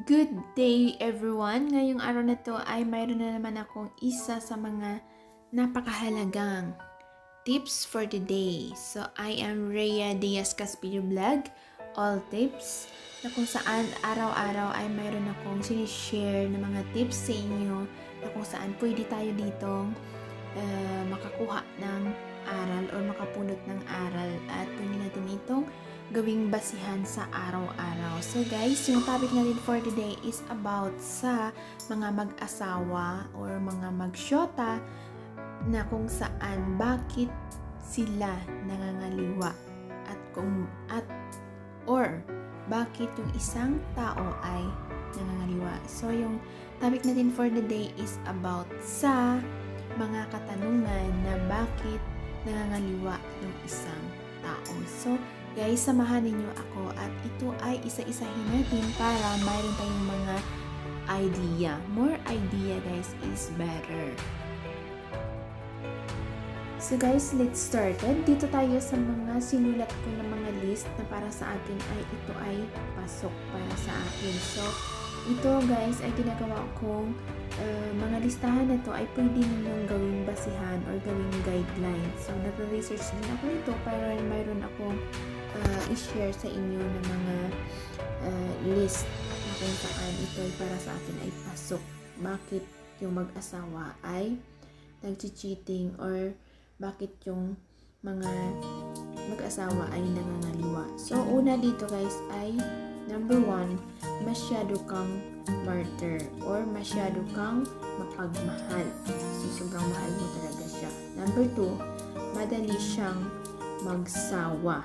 Good day everyone! Ngayong araw na to ay mayroon na naman akong isa sa mga napakahalagang tips for the day. So I am Rhea Diaz Caspillo Vlog, all tips, na kung saan araw-araw ay mayroon akong sinishare na mga tips sa inyo na kung saan pwede tayo ditong makakuha ng aral or makapulot ng aral at pwede natin itong gawing basihan sa araw-araw. So guys, yung topic natin for today is about sa mga mag-asawa or mga magsyota na kung saan bakit sila nangangaliwa or bakit yung isang tao ay nangangaliwa. So yung topic natin for the day is about sa mga katanungan na bakit nangangaliwa yung isang tao. So guys, samahan ninyo ako at ito ay isa-isahin natin para mayroon tayong mga idea. More idea guys is better. So guys, let's start. Dito tayo sa mga sinulat ko na mga list na para sa akin ay ito ay pasok para sa akin. So ito guys ay ginagawa kong mga listahan na to ay pwede ninyong gawing basihan or gawing guideline. So nagre-research din ako nito para mayroon akong i-share sa inyo ng mga list na kung saan ito ay para sa akin ay pasok. Bakit yung mag-asawa ay nag-cheating or bakit yung mga mag-asawa ay nangangaliwa. So una dito guys ay number 1, masyado kang martyr or masyado kang mapagmahal. So sobrang mahal mo talaga siya. Number 2, madali siyang magsawa.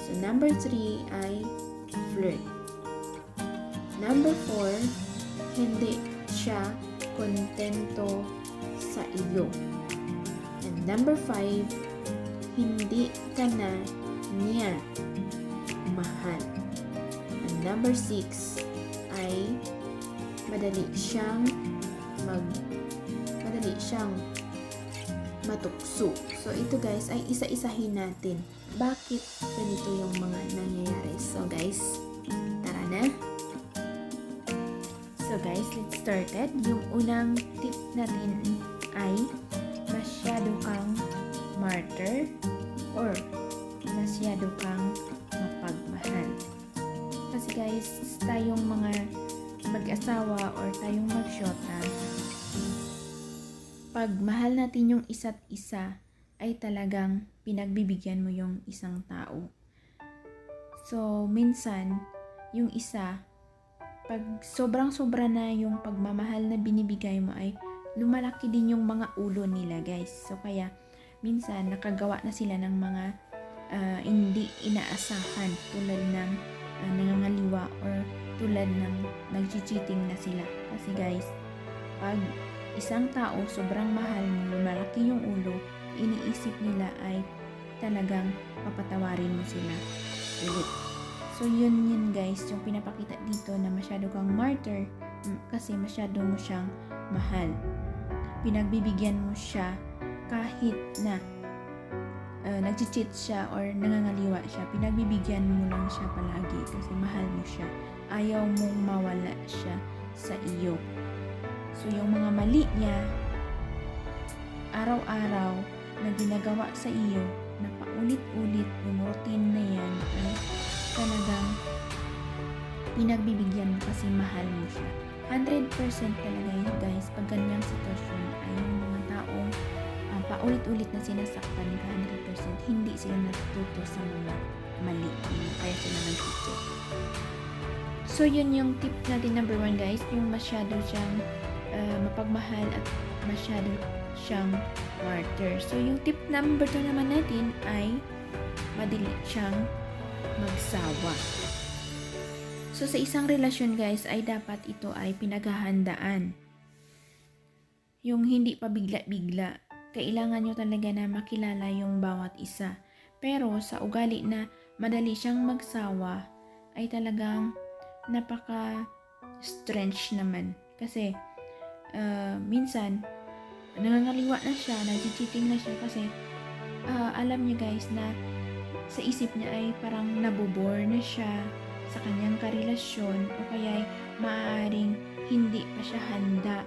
So, number 3 ay flirt. Number 4, hindi siya kontento sa iyo. And number 5, hindi ka na niya mahal. And number 6 ay madali siyang matukso. So, ito guys ay isa-isahin natin. Bakit ganito yung mga nangyayari? So, guys, tara na. So, guys, let's start it. Yung unang tip natin ay masyado kang martyr or masyado kang mapagmahal. Kasi guys, tayong mga mag-asawa or tayong magsyota, pag mahal natin yung isa't isa, ay talagang pinagbibigyan mo yung isang tao. So, minsan, yung isa, pag sobrang-sobra na yung pagmamahal na binibigay mo ay lumalaki din yung mga ulo nila guys. So, kaya minsan nakagawa na sila ng mga hindi inaasahan tulad ng nangangaliwa or tulad ng nag-cheating na sila. Kasi guys, pag isang tao sobrang mahal mo, lumalaki yung ulo, iniisip nila ay talagang papatawarin mo sila ulit. So yun guys, yung pinapakita dito na masyado kang martyr kasi masyado mo siyang mahal. Pinagbibigyan mo siya kahit na nag-cheat siya or nangangaliwa siya, pinagbibigyan mo lang siya palagi kasi mahal mo siya. Ayaw mong mawala siya sa iyo. So yung mga mali niya araw-araw na ginagawa sa iyo na paulit-ulit yung routine na yan ay talagang pinagbibigyan mo kasi mahal mo siya. 100% talaga yun guys, pag ganyang sitwasyon ay yung mga taong paulit-ulit na sinasaktan ka 100%, hindi sila natututo sa mga mali, kaya sila nag-cheat. So yun yung tip natin number 1 guys, yung masyado siyang mapagmahal at masyado siyang martyr. So yung tip number 2 naman natin ay madali siyang magsawa. So sa isang relasyon guys ay dapat ito ay pinaghahandaan. Yung hindi pa bigla-bigla. Kailangan nyo talaga na makilala yung bawat isa. Pero sa ugali na madali siyang magsawa ay talagang napaka-strange naman. Kasi minsan nangangaliwa na siya, nag-cheating na siya kasi alam niyo guys na sa isip niya ay parang nabobore na siya sa kanyang karelasyon o kaya maaaring hindi pa siya handa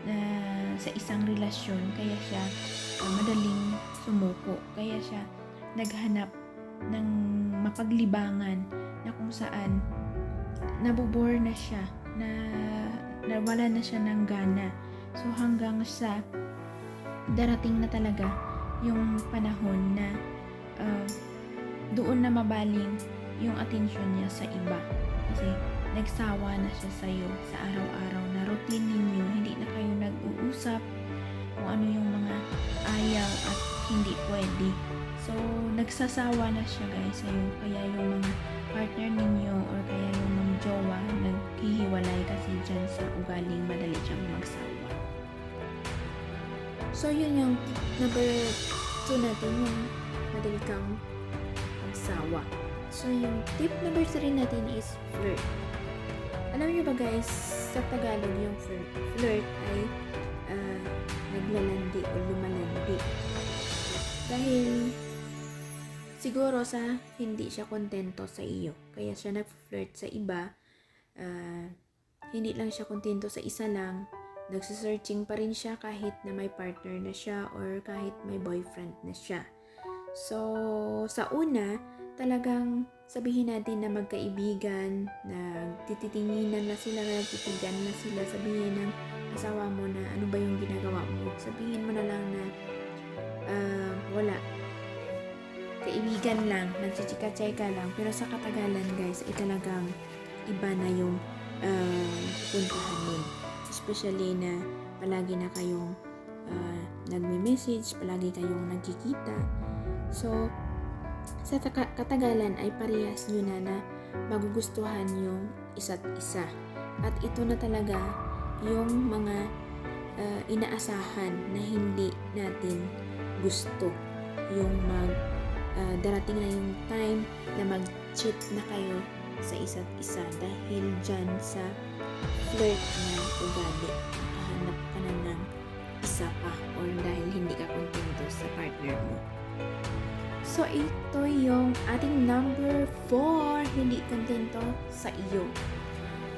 na sa isang relasyon, kaya siya madaling sumuko, kaya siya naghanap ng mapaglibangan na kung saan nabobore na siya, na nawala na siya ng gana. So hanggang sa darating na talaga yung panahon na doon na mabaling yung atensyon niya sa iba, kasi nagsawa na siya sa'yo sa araw-araw na routine ninyo, hindi na kayo nag-uusap kung ano yung mga ayaw at hindi pwede. So nagsasawa na siya guys sa'yo, kaya yung mga partner ninyo or kaya yung mga jowa naghihiwalay kasi dyan sa ugaling madali siyang magsawa. So yun yung number 2 natin, yung madali kang magsawa. So yung tip number 3 natin is flirt. Alam niyo ba guys, sa Tagalog yung flirt ay naglalandi o lumalandi. Dahil siguro sa hindi siya kontento sa iyo, kaya siya nag-flirt sa iba. Hindi lang siya kontento sa isa lang, nagsisearching pa rin siya kahit na may partner na siya or kahit may boyfriend na siya. So sa una, talagang sabihin natin na magkaibigan, nagtititinginan na sila, nagtitigan na sila, sabihin ng asawa mo na ano ba yung ginagawa mo, sabihin mo na lang na wala, kaibigan lang, nagchichika-chika lang. Pero sa katagalan guys ay talagang iba na yung pupuntahan nun, especially na palagi na kayong nagme-message, palagi kayong nagkikita. So sa katagalan ay parehas nyo na magugustuhan yung isa't isa. At ito na talaga yung mga inaasahan na hindi natin gusto. Yung darating na yung time na mag-cheat na kayo sa isa't isa dahil dyan sa flirt na ugali. Nakahanap ka na ng isa pa or dahil hindi ka kontento sa partner mo. So, ito yung ating number 4, hindi kontento sa iyo.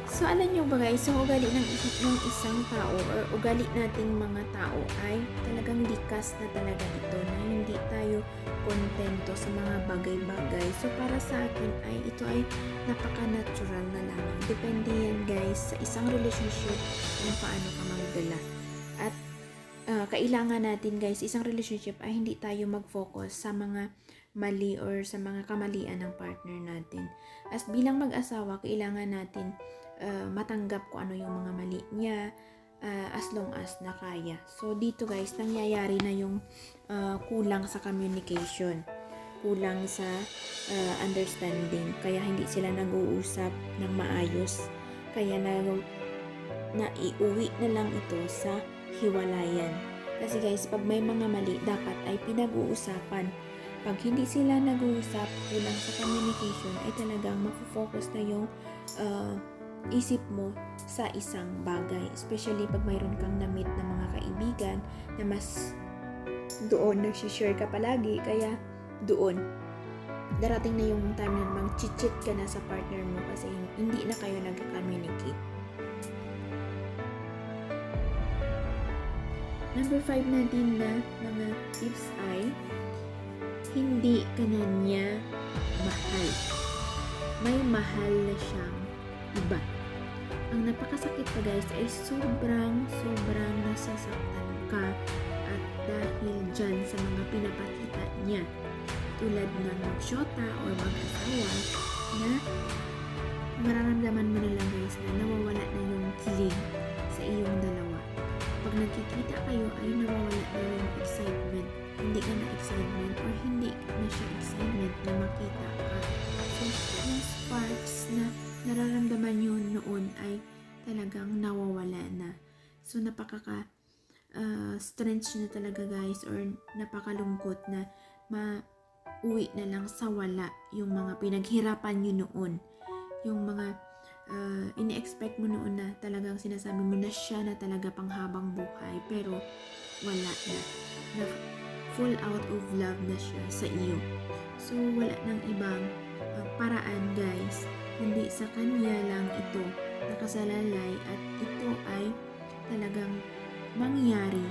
So, alam nyo ba guys, so ugali ng isang tao or ugali nating mga tao ay talagang likas na talaga ito na hindi tayo kontento sa mga bagay-bagay. So, para sa akin ay ito ay napaka-natural na lamang. Depende yan guys sa isang relationship kung paano ka magdala. At kailangan natin guys, isang relationship ay hindi tayo mag-focus sa mga mali or sa mga kamalian ng partner natin. As bilang mag-asawa, kailangan natin matanggap kung ano yung mga mali niya as long as na kaya. So dito guys, nangyayari na yung kulang sa communication, kulang sa understanding, kaya hindi sila nag-uusap ng maayos, kaya naiuwi na lang ito sa hiwalayan. Kasi guys, pag may mga mali, dapat ay pinag-uusapan. Pag hindi sila nag-uusap, kulang sa communication, ay talagang mafo-focus na yung isip mo sa isang bagay. Especially pag mayroon kang na-meet na mga kaibigan na mas doon nag-share ka palagi, kaya doon darating na yung time na mag-chit-chit ka na sa partner mo kasi hindi na kayo nag-communicate. Number 5 natin na mga tips ay hindi ka na niya mahal. May mahal na siyang iba. Ang napakasakit pa guys ay sobrang nasasaktan ka at dahil dyan sa mga pinapakita niya, tulad ng mag-shota or mag-asawa, na mararamdaman mo na lang guys na nawawala na yung kilig sa iyong dalawa. Pag nagkikita kayo ay nawawala na yung excitement. Hindi ka na excitement or hindi na siya excitement na makita ka. So, yung sparks na nararamdaman nyo noon ay talagang nawawala na. So, napaka-strange na talaga guys, or napakalungkot na mauwi na lang sa wala yung mga pinaghirapan nyo noon. Yung mga ini-expect mo noon na talagang sinasabi mo na siya na talaga panghabang buhay, pero wala na. Full out of love na siya sa iyo. So, wala nang ibang paraan guys hindi sa kanya lang ito nakasalalay at ito ay talagang mangyari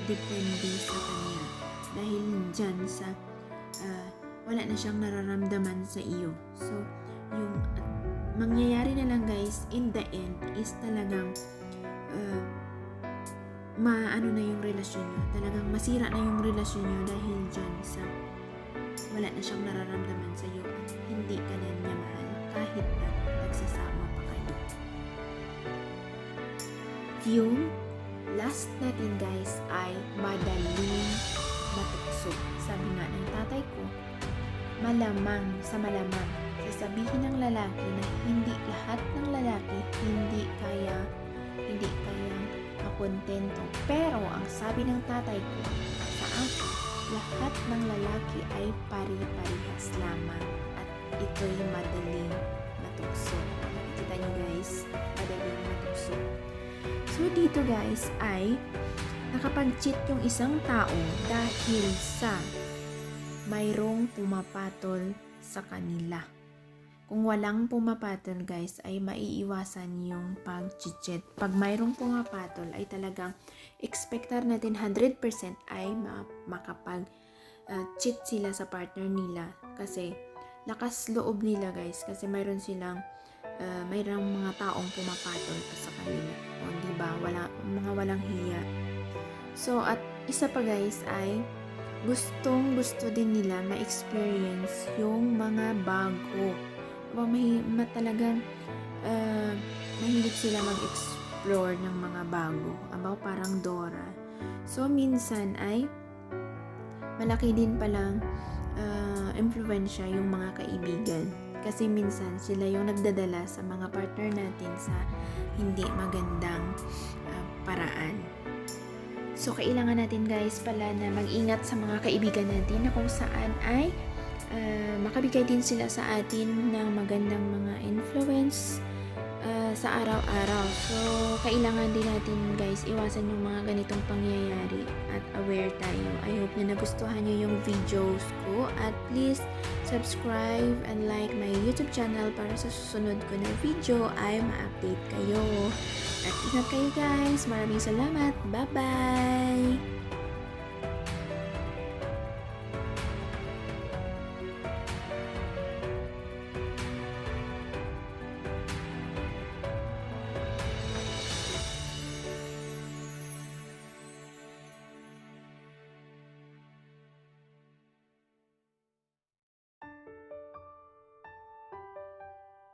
depende sa kanya dahil dyan sa wala na siyang nararamdaman sa iyo. So yung mangyayari na lang guys in the end is talagang maano na yung relasyon nyo, talagang masira na yung relasyon nyo dahil dyan sa wala na siyang nararamdaman sa iyo at hindi ka na niya mahal kahit na nagsasama pa kayo. Yung last natin guys ay madaling matukso. Sabi nga ng tatay ko, malamang sa malamang sasabihin ng lalaki na hindi lahat ng lalaki hindi kayang makontento. Pero ang sabi ng tatay ko sa akin, lahat ng lalaki ay pari-parihas lamang at ito'y madaling matukso. Nakikita nyo guys, madaling matukso. So dito guys ay nakapag-cheat yung isang tao dahil sa mayroong pumapatol sa kanila. Kung walang pumapatol guys ay maiiwasan yung pag-cheat. Pag mayroong pumapatol ay talagang expectar natin 100% ay makapag-cheat sila sa partner nila kasi lakas loob nila guys kasi mayroong mga taong pumapatol sa kanila. O di ba? Mga walang hiya. So at isa pa guys ay gusto din nila ma-experience yung mga bago. Talagang mahilig sila mag-explore ng mga bago. Parang Dora. So minsan ay malaki din palang impluwensya yung mga kaibigan. Kasi minsan sila yung nagdadala sa mga partner natin sa hindi magandang paraan. So, kailangan natin guys pala na mag-ingat sa mga kaibigan natin na kung saan ay makabigay din sila sa atin ng magandang mga influence sa araw-araw. So, kailangan din natin guys iwasan yung mga ganitong pangyayari at aware tayo. I hope na nagustuhan nyo yung videos ko at please subscribe and like my YouTube channel para sa susunod ko na video ay ma-update kayo. At ingat kayo guys. Maraming salamat. Bye-bye!